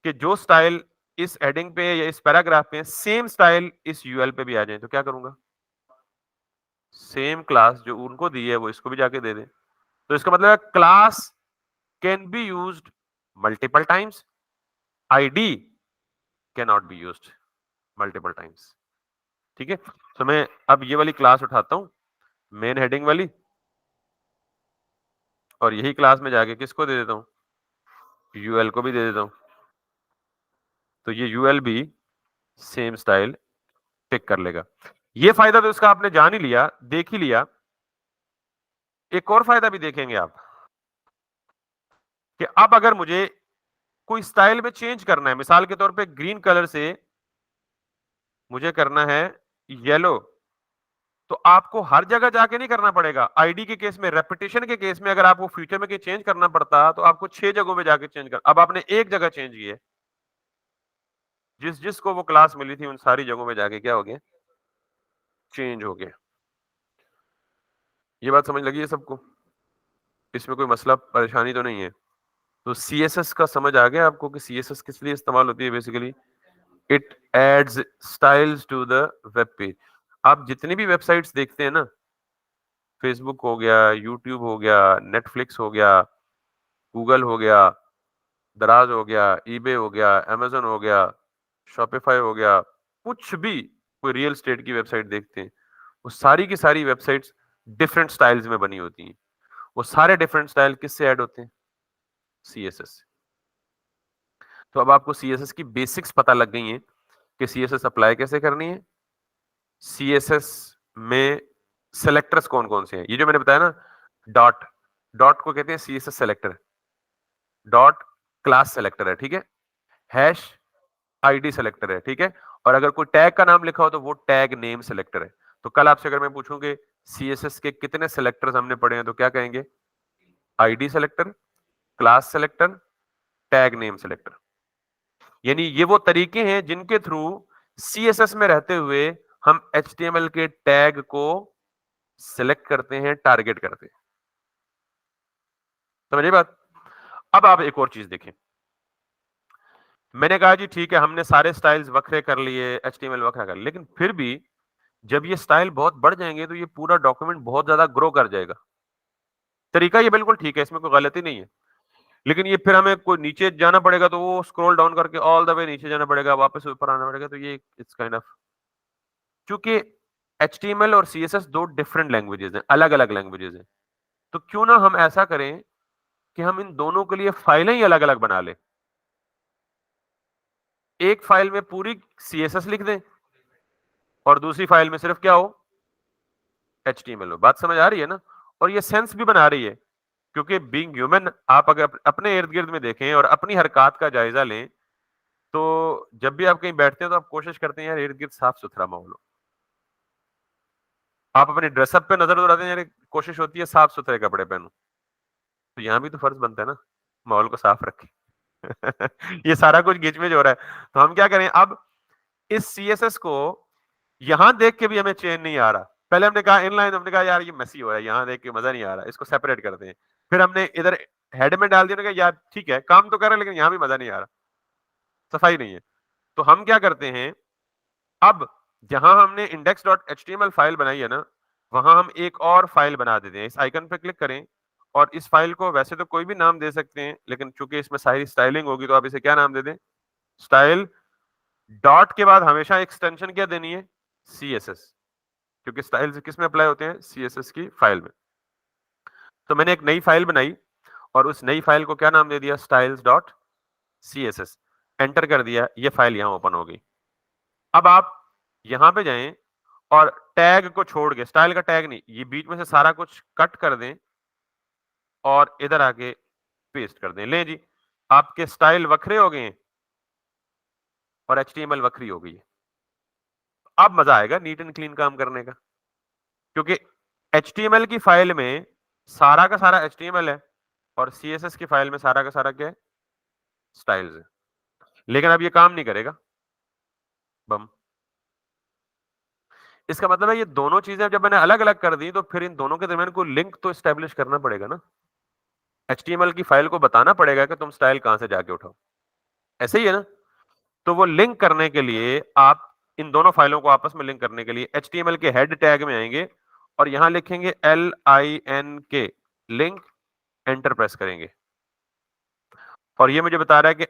कि जो स्टाइल इस हेडिंग पे या इस पैराग्राफ पे सेम स्टाइल इस यूएल पे भी आ जाए तो क्या करूंगा? सेम क्लास जो उनको दी है वो इसको भी जाके दे दें। तो इसका मतलब है class can be used multiple times, ID can not be used multiple times. ठीक है, तो मैं अब ये वाली क्लास उठाता हूं, मेन हेडिंग वाली, और यही क्लास में जाके किसको दे देता हूं? यूएल को भी दे देता हूं। तो ये यूएल भी सेम स्टाइल पिक कर लेगा। ये फायदा तो इसका आपने जान ही लिया, देख ही लिया। एक और फायदा भी देखेंगे आप कि अब अगर मुझे कोई स्टाइल में चेंज करना है, मिसाल के तौर पे ग्रीन कलर से मुझे करना है येलो, तो आपको हर जगह जाके नहीं करना पड़ेगा। आईडी के केस में, रेपिटेशन के केस में अगर आपको फ्यूचर में चेंज करना पड़ता तो आपको 6 जगहों पे जाके चेंज कर, अब आपने एक जगह चेंज की है, जिस जिसको वो क्लास मिली थी उन सारी जगहों में जाके क्या हो गया? चेंज हो गया। ये बात समझ लगी है सबको? इसमें कोई मसला परेशानी तो नहीं है? तो सीएसएस का समझ आ गया आपको कि सीएसएस किस लिए इस्तेमाल होती है? Basically it adds styles to the web page. आप जितनी भी वेबसाइट्स देखते हैं ना, फेसबुक हो गया, यूट्यूब हो गया, नेटफ्लिक्स हो गया, गूगल हो गया, दराज हो गया, ईबे हो गया, अमेजन हो गया, शॉपिफाई हो गया, कुछ भी कोई रियल स्टेट की वेबसाइट देखते हैं, वो सारी की सारी वेबसाइट्स डिफरेंट स्टाइल्स में बनी होती हैं। वो सारे डिफरेंट स्टाइल किससे ऐड होते हैं? सीएसएस। तो अब आपको सीएसएस की बेसिक्स पता लग गई हैं कि सीएसएस अप्लाई कैसे करनी है, सीएसएस में सेलेक्टर्स कौन कौन से हैं। ये जो मैंने बताया ना, डॉट, डॉट को कहते हैं CSS selector, dot class selector है, ठीक है, हैश आईडी सेलेक्टर है, ठीक है, और अगर कोई टैग का नाम लिखा हो तो वो टैग नेम सेलेक्टर है। तो कल आपसे अगर मैं पूछूंगे सीएसएस के कितने सेलेक्टर्स हमने पढ़े हैं तो क्या कहेंगे? ID selector, class selector, tag name selector. यानी ये वो तरीके हैं जिनके थ्रू सीएसएस में रहते हुए हम एचटीएमएल के टैग को सिलेक्ट करते हैं, टारगेट करते हैं। समझिए बात? अब आप एक और चीज देखें। मैंने कहा जी ठीक है, हमने सारे स्टाइल्स वखरे कर लिए, एचटीएमएल वखरा कर लिया, लेकिन फिर भी जब ये स्टाइल बहुत बढ़ जाएंगे तो ये पूरा डॉक्यूमेंट बहुत ज्यादा ग्रो कर जाएगा। तरीका ये बिल्कुल ठीक है, इसमें कोई गलती नहीं है, लेकिन ये फिर हमें कोई नीचे जाना पड़ेगा तो वो स्क्रॉल डाउन करके ऑल द वे नीचे जाना पड़ेगा, वापस ऊपर आना पड़ेगा। तो ये इट्स काइंड ऑफ, क्योंकि एचटीएमएल और सीएसएस दो डिफरेंट लैंग्वेजेस हैं, अलग अलग लैंग्वेजेस हैं, तो क्यों ना हम ऐसा करें कि हम इन दोनों के लिए फाइलें ही अलग अलग बना लें। एक फाइल में पूरी सीएसएस लिख दें और दूसरी फाइल में सिर्फ क्या हो? एचटीएमएल हो। बात समझ आ रही है ना? और ये सेंस भी बना रही है, क्योंकि बीइंग ह्यूमन आप अगर अपने इर्द गिर्द में देखें और अपनी हरकत का जायजा लें, तो जब भी आप कहीं बैठते हैं तो आप कोशिश करते हैं यार इर्द गिर्द साफ सुथरा माहौल हो। आप अपने ड्रेसअप पे नजर दौड़ाते हैं, यार कोशिश होती है साफ सुथरे कपड़े पहनो। तो यहाँ भी तो फर्ज बनता है ना, माहौल को साफ रखें। ये सारा कुछ गिचमिच हो रहा है, तो हम क्या करें अब? इस सीएसएस को यहां देख के भी हमें चैन नहीं आ रहा। पहले हमने कहा इनलाइन, हमने कहा यार ये मेसी हो रहा है, यहां देख के मजा नहीं आ रहा, इसको सेपरेट करते हैं। फिर हमने इधर हेड में डाल दिया, यार ठीक है काम तो कर रहा है लेकिन यहां भी मजा नहीं आ रहा, सफाई नहीं है। तो हम क्या करते हैं, अब जहां हमने index.html फाइल बनाई है ना, वहां हम एक और फाइल बना देते हैं। इस आइकन पे क्लिक करें और इस फाइल को वैसे तो कोई भी नाम दे सकते हैं, लेकिन चूंकि इसमें सारी स्टाइलिंग होगी तो आप इसे क्या नाम दे दें? स्टाइल। डॉट के बाद हमेशा एक्सटेंशन क्या देनी है? सीएसएस, क्योंकि स्टाइल्स किस में अप्लाई होते हैं? सीएसएस की फाइल में। तो मैंने एक नई फाइल बनाई और उस नई फाइल को क्या नाम दे दिया? Styles dot CSS. एंटर कर दिया, ये फाइल यहां ओपन हो गई। अब आप यहां पे जाएं और टैग को छोड़ के, स्टाइल का टैग नहीं, ये बीच में से सारा कुछ कट कर दें और इधर आके पेस्ट कर दें। ले जी, आपके स्टाइल वखरे हो गए हैं और एचटीएमएल वखरी हो गई है। अब मजा आएगा नीट एंड क्लीन काम करने का, क्योंकि एचटीएमएल की फाइल में सारा का सारा एचटीएमएल है, और CSS की फाइल में सारा का सारा क्या है, स्टाइल्स है। लेकिन अब ये काम नहीं करेगा, बम। इसका मतलब है ये दोनों चीजें जब मैंने अलग अलग कर दी तो फिर इन दोनों के दरमियान कोई लिंक तो स्टैब्लिश करना पड़ेगा ना। HTML की फाइल को बताना पड़ेगा कि तुम स्टाइल कहां से जाके उठाओ, ऐसे ही है ना। तो वो लिंक करने के लिए आप इन दोनों फाइलों को आपस में लिंक करने के लिए HTML के हेड टैग में आएंगे और यहां लिखेंगे LINK, लिंक, एंटर प्रेस करेंगे और ये मुझे बता रहा है कि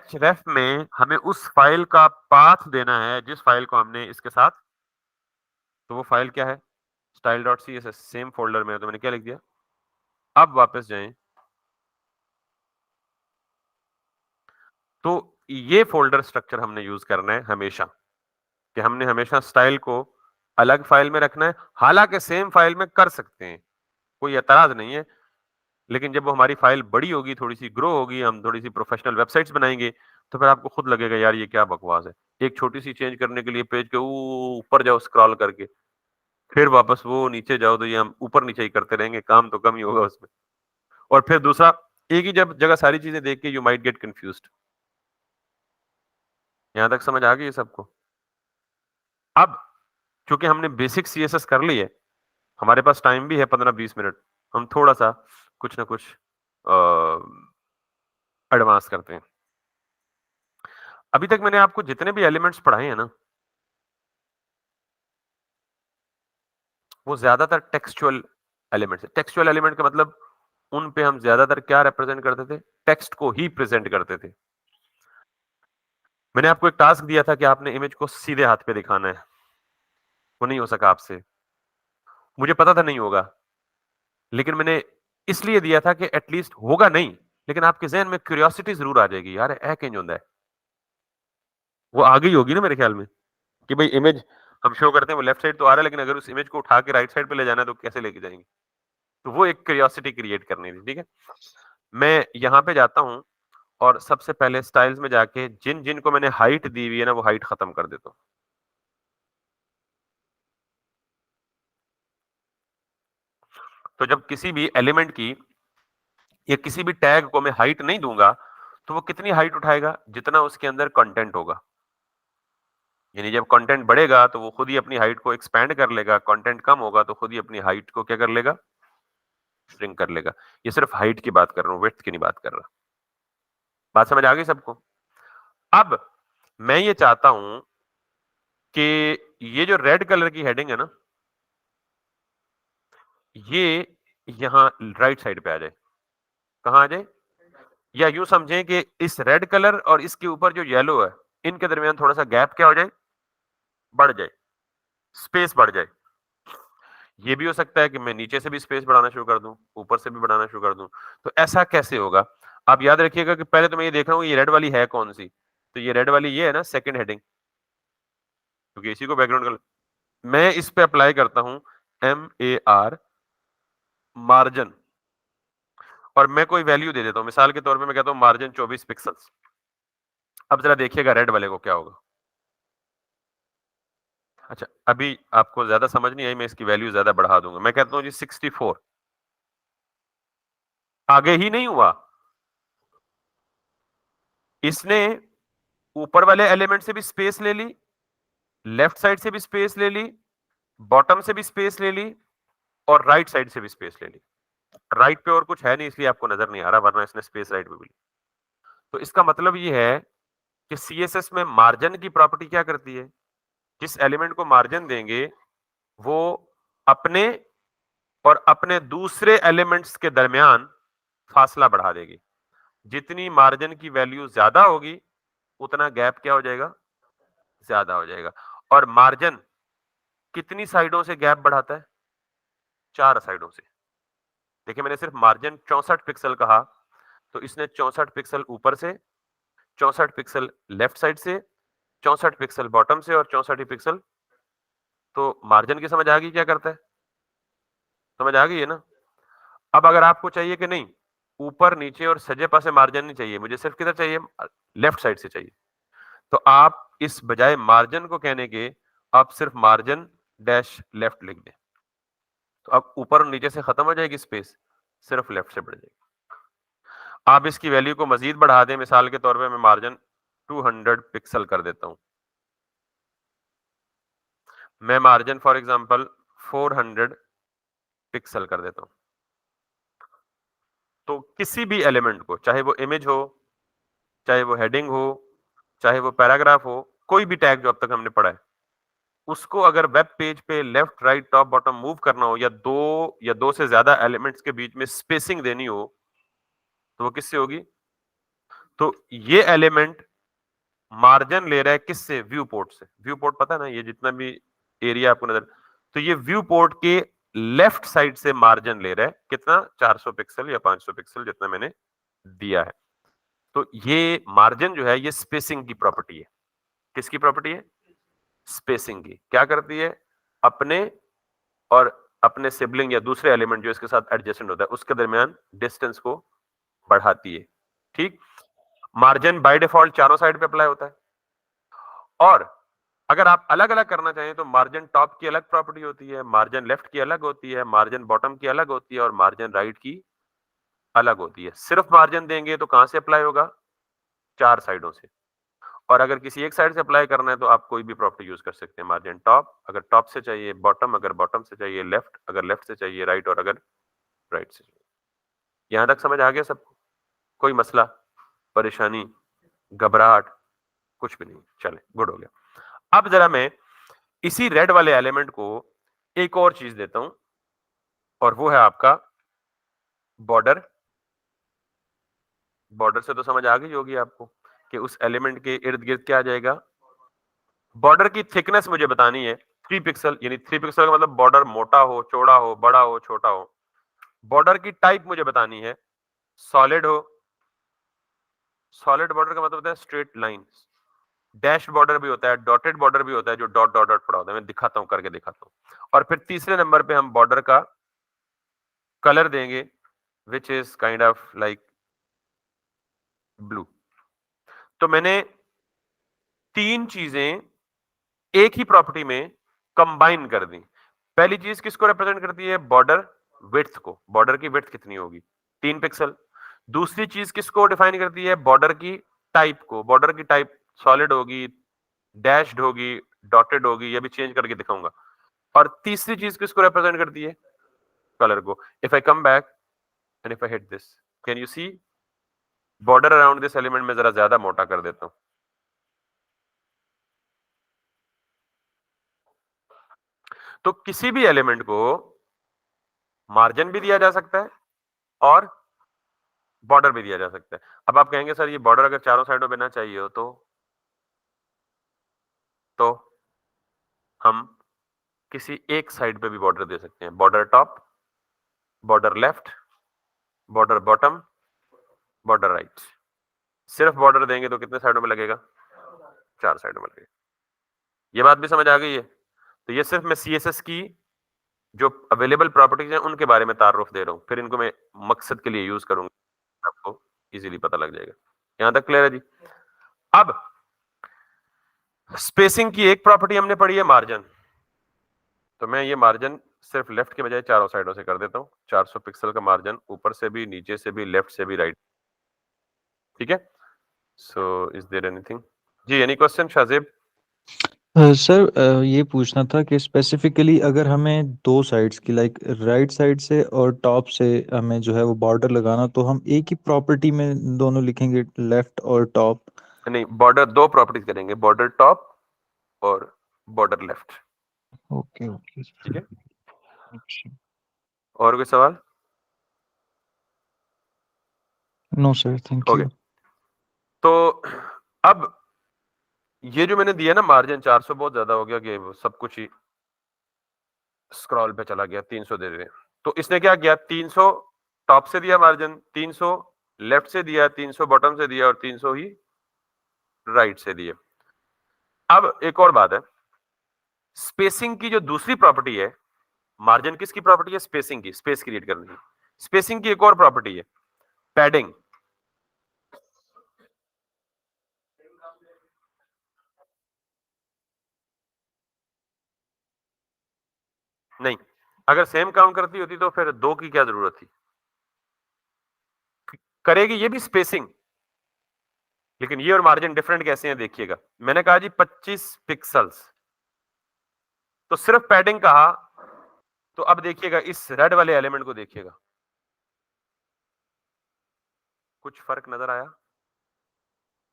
href में हमें उस फाइल का पाथ देना है जिस फाइल को हमने इसके साथ, तो वो फाइल क्या है, style.css, सेम फोल्डर में है, तो मैंने क्या लिख दिया। अब वापस जाएं तो ये फोल्डर स्ट्रक्चर हमने यूज करना है हमेशा, कि हमने हमेशा स्टाइल को अलग फाइल में रखना है। हालांकि सेम फाइल में कर सकते हैं, कोई एतराज नहीं है, लेकिन जब वो हमारी फाइल बड़ी होगी, थोड़ी सी ग्रो होगी, हम थोड़ी सी प्रोफेशनल वेबसाइट्स बनाएंगे, तो फिर आपको खुद लगेगा यार ये क्या बकवास है। एक छोटी सी चेंज करने के लिए पेज के ऊपर जाओ स्क्रॉल करके, फिर वापस वो नीचे जाओ, तो ये हम ऊपर नीचे ही करते रहेंगे, काम तो कम ही होगा उसमें। और फिर दूसरा, एक ही जब जगह सारी चीजें देख के यू माइट गेट कंफ्यूज्ड। यहां तक समझ आ गई है सबको। अब चूंकि हमने बेसिक CSS कर ली है, हमारे पास टाइम भी है 15-20 मिनट, हम थोड़ा सा कुछ ना कुछ एडवांस करते हैं। अभी तक मैंने आपको जितने भी एलिमेंट्स पढ़ाए हैं ना, वो ज्यादातर टेक्सचुअल एलिमेंट्स है। टेक्सचुअल एलिमेंट का मतलब उन पे हम ज्यादातर क्या रिप्रेजेंट करते थे, टेक्स्ट को ही प्रेजेंट करते थे। मैंने आपको एक टास्क दिया था कि आपने इमेज को सीधे हाथ पे दिखाना है, वो नहीं हो सका आपसे, मुझे पता था नहीं होगा, लेकिन मैंने इसलिए दिया था कि एटलीस्ट होगा नहीं, लेकिन आपके जहन में क्यूरियोसिटी जरूर आ जाएगी, यार ऐ किंज होता है। वो आ गई होगी ना मेरे ख्याल में, कि भाई इमेज हम शो करते हैं वो लेफ्ट साइड तो आ रहा है, लेकिन अगर उस इमेज को उठा के राइट साइड पे ले जाना है तो कैसे लेके जाएंगे। तो वो एक क्यूरियोसिटी क्रिएट करनी थी, ठीक है। मैं यहाँ पे जाता हूँ और सबसे पहले स्टाइल्स में जाके जिन जिन को मैंने हाइट दी हुई है ना, वो हाइट खत्म कर देता हूँ। तो जब किसी भी एलिमेंट की या किसी भी टैग को मैं हाइट नहीं दूंगा, तो वो कितनी हाइट उठाएगा, जितना उसके अंदर कंटेंट होगा। यानी जब कंटेंट बढ़ेगा तो वो खुद ही अपनी हाइट को एक्सपैंड कर लेगा, कंटेंट कम होगा तो खुद ही अपनी हाइट को क्या कर लेगा, श्रिंक कर लेगा। ये सिर्फ हाइट की बात कर रहा हूँ, विड्थ की नहीं बात कर रहा। बात समझ आ गई सबको। अब मैं ये चाहता हूं कि ये जो रेड कलर की हेडिंग है ना, ये यहां राइट साइड पे आ जाए। कहां आ जाए, या यूं समझें कि इस रेड कलर और इसके ऊपर जो येलो है, इनके दरमियान थोड़ा सा गैप क्या हो जाए, बढ़ जाए, स्पेस बढ़ जाए। ये भी हो सकता है कि मैं नीचे से भी स्पेस बढ़ाना शुरू कर दूं, ऊपर से भी बढ़ाना शुरू कर दूं। तो ऐसा कैसे होगा, आप याद रखिएगा कि पहले तो मैं ये देख रहा हूं ये रेड वाली है कौन सी, तो ये रेड वाली ये है ना सेकंड हेडिंग, क्योंकि इसी को बैकग्राउंड कलर। मैं इस पे अप्लाई करता हूं MAR, मार्जिन, और मैं कोई वैल्यू दे देता हूं, मिसाल के तौर पे मैं कहता हूं मार्जिन 24 पिक्सल्स। अब जरा देखिएगा रेड वाले को क्या होगा। अच्छा, अभी आपको ज्यादा समझ नहीं आई, मैं इसकी वैल्यू ज्यादा बढ़ा दूंगा, मैं कहता हूं जी 64। आगे ही नहीं हुआ, इसने ऊपर वाले एलिमेंट से भी स्पेस ले ली, लेफ्ट साइड से भी स्पेस ले ली, बॉटम से भी स्पेस ले ली, और राइट साइड से भी स्पेस ले ली। राइट पे और कुछ है नहीं इसलिए आपको नजर नहीं आ रहा, वरना इसने स्पेस राइट पे भी ली। तो इसका मतलब ये है कि CSS में मार्जिन की प्रॉपर्टी क्या करती है, जिस एलिमेंट को मार्जिन देंगे वो अपने और अपने दूसरे एलिमेंट्स के दरमियान फासला बढ़ा देगी। जितनी मार्जिन की वैल्यू ज्यादा होगी, उतना गैप क्या हो जाएगा, ज्यादा हो जाएगा। और मार्जिन कितनी साइडों से गैप बढ़ाता है, 4 साइडों से। देखिए मैंने सिर्फ मार्जिन 64 पिक्सल कहा, तो इसने 64 पिक्सल ऊपर से, 64 पिक्सल लेफ्ट साइड से, 64 पिक्सल बॉटम से, और 64 ही पिक्सल। तो मार्जिन की समझ आ गई क्या करता है, समझ आ गई है ना। अब अगर आपको चाहिए कि नहीं, ऊपर नीचे और सजे पासे मार्जिन नहीं चाहिए, मुझे सिर्फ किधर चाहिए, लेफ्ट साइड से चाहिए, तो आप इस बजाय मार्जिन को कहने के आप सिर्फ मार्जिन डैश लेफ्ट लिख दें। तो अब ऊपर और नीचे से खत्म हो जाएगी स्पेस, सिर्फ लेफ्ट से बढ़ जाएगी। आप इसकी वैल्यू को मजीद बढ़ा दें, मिसाल के तौर पे मैं मार्जिन 200 पिक्सल कर देता हूं, मैं मार्जिन फॉर एग्जांपल 400 पिक्सल कर देता हूं। तो किसी भी एलिमेंट को, चाहे वो इमेज हो, चाहे वो हेडिंग हो, चाहे वो पैराग्राफ हो, कोई भी टैग जो अब तक हमने पढ़ा है, उसको अगर वेब पेज पे left right top bottom move करना हो, या दो से ज्यादा एलिमेंट्स के बीच में स्पेसिंग देनी हो, तो वो किससे होगी? तो ये एलिमेंट मार्जिन ले रहा है किससे? व्यू पोर्ट से। व्यू पोर्ट पता है ना, ये जितना भी एरिया आपको नजर, तो ये व्यू पोर्ट के लेफ्ट साइड से मार्जिन ले रहा है कितना? 400 पिक्सल या 500 पिक्सल, जितना मैंने दिया है। तो ये मार्जिन जो है, ये स्पेसिंग की प्रॉपर्टी है। किसकी प्रॉपर्टी है? स्पेसिंग की। क्या करती है? अपने और अपने सिबलिंग या दूसरे एलिमेंट जो इसके साथ एडजेसेंट होता है, उसके दरमियान डिस्टेंस को बढ़ाती है। ठीक। मार्जिन बाय डिफॉल्ट चारों साइड पे अप्लाई होता है, और अगर आप अलग अलग करना चाहें तो मार्जिन टॉप की अलग प्रॉपर्टी होती है, मार्जिन लेफ्ट की अलग होती है, मार्जिन बॉटम की अलग होती है, और मार्जिन राइट की अलग होती है। सिर्फ मार्जिन देंगे तो कहां से अप्लाई होगा? चार साइडों से। और अगर किसी एक साइड से अप्लाई करना है तो आप कोई भी प्रॉपर्टी यूज कर सकते हैं। मार्जिन टॉप, अगर टॉप से चाहिए बॉटम, अगर बॉटम से चाहिए लेफ्ट, अगर लेफ्ट से चाहिए राइट, और अगर राइट से चाहिए। यहां तक समझ आ गया सबको? कोई मसला, परेशानी, घबराहट? कुछ भी नहीं, चले, गुड हो गया। अब जरा मैं इसी रेड वाले एलिमेंट को एक और चीज देता हूं, और वो है आपका बॉर्डर। बॉर्डर से तो समझ आ गई होगी आपको कि उस एलिमेंट के इर्द गिर्द क्या आ जाएगा। बॉर्डर की थिकनेस मुझे बतानी है 3 पिक्सल, यानी 3 पिक्सल का मतलब बॉर्डर मोटा हो, चौड़ा हो, बड़ा हो, छोटा हो। बॉर्डर की टाइप मुझे बतानी है, सॉलिड हो। सॉलिड बॉर्डर का मतलब होता है स्ट्रेट लाइन। डैश बॉर्डर भी होता है, डॉटेड बॉर्डर भी होता है, जो डॉट डॉट डॉट पड़ा होता है। मैं दिखाता हूं, करके दिखाता हूं। और फिर तीसरे नंबर पे हम बॉर्डर का कलर देंगे, which is kind of like blue. तो मैंने तीन चीजें एक ही प्रॉपर्टी में कंबाइन कर दी। पहली चीज किसको रिप्रेजेंट करती है? बॉर्डर विड्थ को। बॉर्डर की विड्थ कितनी होगी? 3 पिक्सल। दूसरी चीज किसको डिफाइन करती है? बॉर्डर की टाइप को। बॉर्डर की टाइप सॉलिड होगी, डैश्ड होगी, डॉटेड होगी, ये भी चेंज करके दिखाऊंगा। और तीसरी चीज किसको रिप्रेजेंट करती है? कलर को। If I come back and if I hit this, can you see border around this element में जरा ज्यादा मोटा कर देता हूं। तो किसी भी एलिमेंट को मार्जिन भी दिया जा सकता है और बॉर्डर भी दिया जा सकता है। अब आप कहेंगे सर ये बॉर्डर अगर चारों साइडों पे ना चाहिए हो तो हम किसी एक साइड पे भी बॉर्डर दे सकते हैं। Border top, border left, border bottom, border right. सिर्फ बॉर्डर देंगे तो कितने साइडों में लगेगा? चार साइडों में लगेगा। ये बात भी समझ आ गई है? तो ये सिर्फ मैं सीएसएस की जो अवेलेबल प्रॉपर्टीज हैं उनके बारे में तारुफ दे रहा हूं, फिर इनको मैं मकसद के लिए यूज करूंगा, आपको इजीली पता लग जाएगा। यहां तक क्लियर है जी? अब स्पेसिंग की एक प्रॉपर्टी हमने पढ़ी है, मार्जिन। तो मैं ये मार्जिन सिर्फ लेफ्ट के बजाय चारों साइडों से कर देता हूं। 400 पिक्सल का मार्जिन, ऊपर से भी, नीचे से भी, लेफ्ट से भी, राइट। ठीक है। So is there anything? जी, एनी क्वेश्चन शाजिब? सर ये पूछना था कि स्पेसिफिकली अगर हमें दो साइड्स की लाइक राइट साइड से और टॉप से हमें जो है वो बॉर्डर लगाना, तो हम एक ही प्रॉपर्टी में दोनों लिखेंगे, लेफ्ट और टॉप? नहीं, बॉर्डर दो प्रॉपर्टीज करेंगे, बॉर्डर टॉप और बॉर्डर लेफ्ट। Okay okay. ठीक है। अच्छा। और कोई सवाल? No sir, thank okay. You. तो अब ये जो मैंने दिया ना मार्जिन 400, बहुत ज्यादा हो गया कि सब कुछ ही स्क्रॉल पे चला गया। 300 दे रहे हैं। तो इसने क्या किया? 300 टॉप से दिया मार्जिन, 300 लेफ्ट से दिया, 300 बॉटम से दिया, और 300 ही राइट से दिए। अब एक और बात है, स्पेसिंग की जो दूसरी प्रॉपर्टी है, मार्जिन किसकी प्रॉपर्टी है? स्पेसिंग की, स्पेस क्रिएट करनी है। स्पेसिंग की एक और प्रॉपर्टी है, पैडिंग। नहीं, अगर सेम काम करती होती तो फिर दो की क्या जरूरत थी? करेगी ये भी स्पेसिंग, लेकिन ये और मार्जिन डिफरेंट कैसे हैं देखिएगा। मैंने कहा जी 25 पिक्सल्स, तो सिर्फ पैडिंग कहा, तो अब देखिएगा इस रेड वाले एलिमेंट को देखिएगा, कुछ फर्क नजर आया?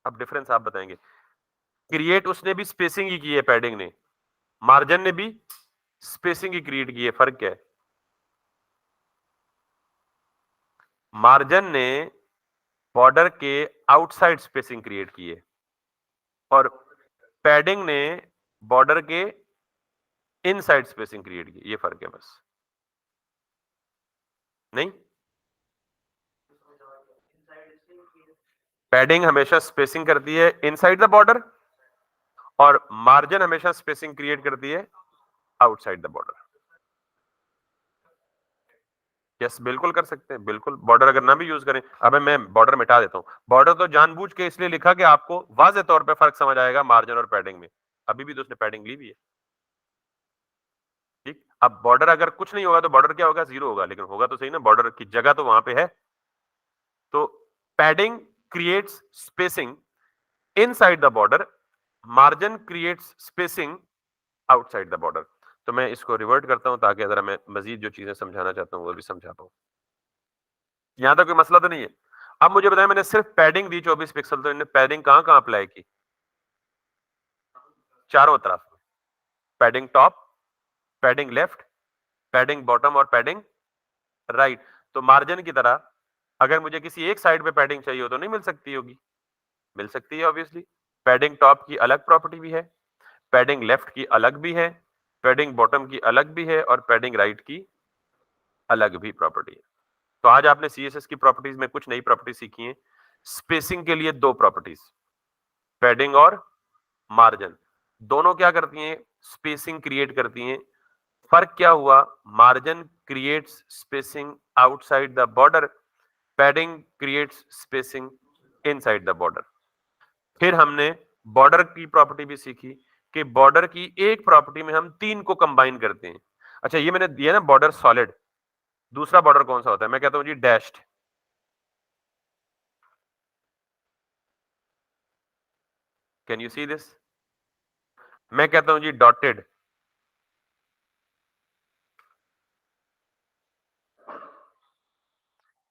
अब डिफरेंस आप बताएंगे। क्रिएट उसने भी स्पेसिंग ही की है, पैडिंग ने, मार्जिन ने भी स्पेसिंग ही क्रिएट की है। फर्क क्या है? मार्जिन ने बॉर्डर के आउटसाइड स्पेसिंग क्रिएट की है और पैडिंग ने बॉर्डर के इनसाइड स्पेसिंग क्रिएट की। ये फर्क है बस। नहीं, पैडिंग हमेशा स्पेसिंग करती है इनसाइड द बॉर्डर और मार्जिन हमेशा स्पेसिंग क्रिएट करती है आउटसाइड द बॉर्डर। यस, बिल्कुल कर सकते हैं, बिल्कुल। बॉर्डर अगर ना भी यूज करें, अब मैं बॉर्डर मिटा देता हूं। बॉर्डर तो जानबूझ के इसलिए लिखा कि आपको वाज़ेह तौर पे फर्क समझ आएगा मार्जिन और पैडिंग में। अभी भी तो उसने पैडिंग ली भी है, ठीक। अब बॉर्डर अगर कुछ नहीं होगा तो बॉर्डर क्या होगा? 0 होगा, लेकिन होगा तो सही ना, बॉर्डर की जगह तो वहां पे है। तो padding creates spacing inside the border, margin creates spacing outside the border. तो मैं इसको रिवर्ट करता हूं ताकि जरा मैं मजीद जो चीजें समझाना चाहता हूं वो भी समझा पाऊं। यहां तक कोई मसला तो नहीं है? अब मुझे बताया, मैंने सिर्फ पैडिंग दी 24 पिक्सल, तो इन्हें पैडिंग कहां कहां अप्लाई की? चारों तरफ। Padding top, padding left, padding bottom और पैडिंग राइट। तो मार्जिन की तरह अगर मुझे किसी एक साइड पे पैडिंग चाहिए हो तो नहीं मिल सकती होगी? मिल सकती है ऑब्वियसली। पैडिंग टॉप की अलग प्रॉपर्टी भी है, पैडिंग लेफ्ट की अलग भी है, पैडिंग बॉटम की अलग भी है और पैडिंग राइट की अलग भी प्रॉपर्टी है। तो आज आपने सीएसएस की प्रॉपर्टीज में कुछ नई प्रॉपर्टी सीखी है। स्पेसिंग के लिए दो प्रॉपर्टीज, पैडिंग और मार्जिन, दोनों क्या करती हैं? स्पेसिंग क्रिएट करती हैं। फर्क क्या हुआ? Margin creates spacing outside the border, padding creates spacing inside the border. फिर हमने बॉर्डर की प्रॉपर्टी भी सीखी कि बॉर्डर की एक प्रॉपर्टी में हम तीन को कंबाइन करते हैं। अच्छा, ये मैंने दिया ना बॉर्डर सॉलिड, दूसरा बॉर्डर कौन सा होता है? मैं कहता हूं जी dashed. Can you see this? मैं कहता हूं जी dotted.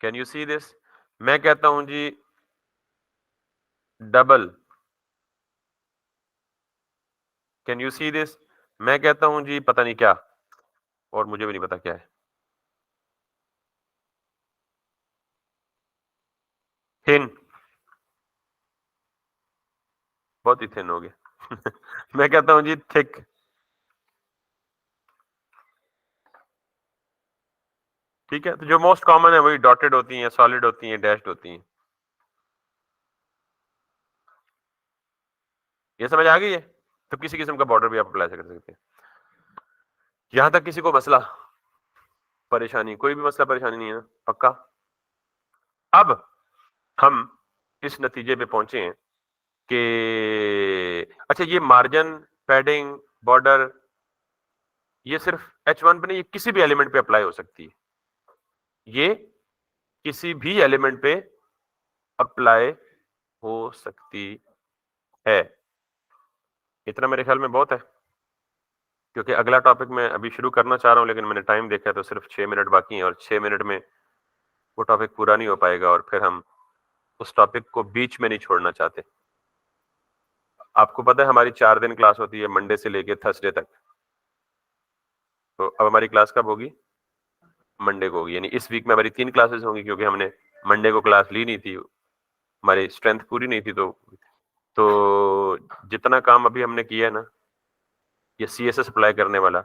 Can you see this? मैं कहता हूं जी double. Can you see this? मैं कहता हूं जी पता नहीं क्या, और मुझे भी नहीं पता क्या है। थिन, बहुत ही थिन हो गया। मैं कहता हूं जी थिक। ठीक है, तो जो मोस्ट कॉमन है वही डॉटेड होती हैं, सॉलिड होती हैं, डैश्ड होती हैं। ये समझ आ गई है? तो किसी किस्म का बॉर्डर भी आप अप्लाई कर सकते हैं। यहां तक किसी को मसला परेशानी? कोई भी मसला परेशानी नहीं है ना? पक्का? अब हम इस नतीजे पे पहुंचे हैं कि अच्छा, ये मार्जिन, पैडिंग, बॉर्डर, ये सिर्फ H1 पे नहीं, ये किसी भी एलिमेंट पे अप्लाई हो सकती है। ये किसी भी एलिमेंट पे अप्लाई हो सकती है। इतना मेरे ख्याल में बहुत है, क्योंकि अगला टॉपिक मैं अभी शुरू करना चाह रहा हूं, लेकिन मैंने टाइम देखा है तो सिर्फ 6 मिनट बाकी हैं और 6 मिनट में वो टॉपिक पूरा नहीं हो पाएगा और फिर हम उस टॉपिक को बीच में नहीं छोड़ना चाहते। आपको पता है हमारी 4 दिन क्लास होती है, मंडे से लेके थर्सडे तक। तो अब हमारी क्लास कब होगी? मंडे को होगी। यानी इस वीक में हमारी 3 क्लासेस होंगी, क्योंकि हमने मंडे को क्लास ली नहीं थी, हमारी स्ट्रेंथ पूरी नहीं थी। तो जितना काम अभी हमने किया है ना, ये सीएसएस अप्लाई करने वाला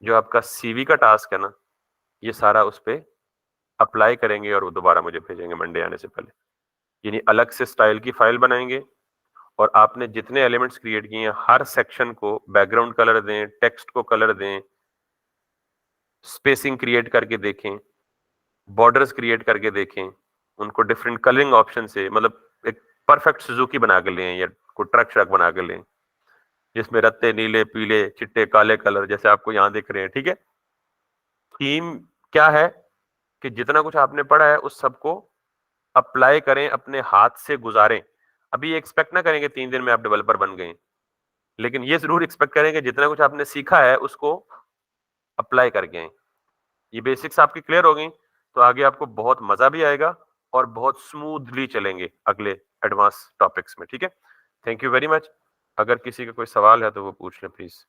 जो आपका सीवी का टास्क है ना, ये सारा उस पे अप्लाई करेंगे और वो दोबारा मुझे भेजेंगे मंडे आने से पहले। यानी अलग से स्टाइल की फाइल बनाएंगे और आपने जितने एलिमेंट्स क्रिएट किए हैं हर सेक्शन को बैकग्राउंड कलर दें, टेक्स्ट को कलर दें, स्पेसिंग क्रिएट करके देखें, बॉर्डर्स क्रिएट करके देखें, उनको डिफरेंट कलरिंग ऑप्शन से, मतलब एक परफेक्ट सुजुकी बना के लें या कोई ट्रक श्रक बना के लें जिसमें रत्ते नीले, पीले, चिट्टे, काले कलर जैसे आपको यहां दिख रहे हैं। ठीक है, थीम क्या है कि जितना कुछ आपने पढ़ा है उस सबको अप्लाई करें, अपने हाथ से गुजारें। अभी एक्सपेक्ट ना करें कि 3 दिन में आप डेवलपर बन गए, लेकिन ये जरूर एक्सपेक्ट करें कि जितना कुछ आपने सीखा है उसको अप्लाई करके आए। ये बेसिक्स आपकी क्लियर हो गई तो आगे आपको बहुत मजा भी आएगा और बहुत स्मूथली चलेंगे अगले एडवांस टॉपिक्स में। ठीक है, थैंक यू वेरी मच। अगर किसी का कोई सवाल है तो वो पूछ लें प्लीज।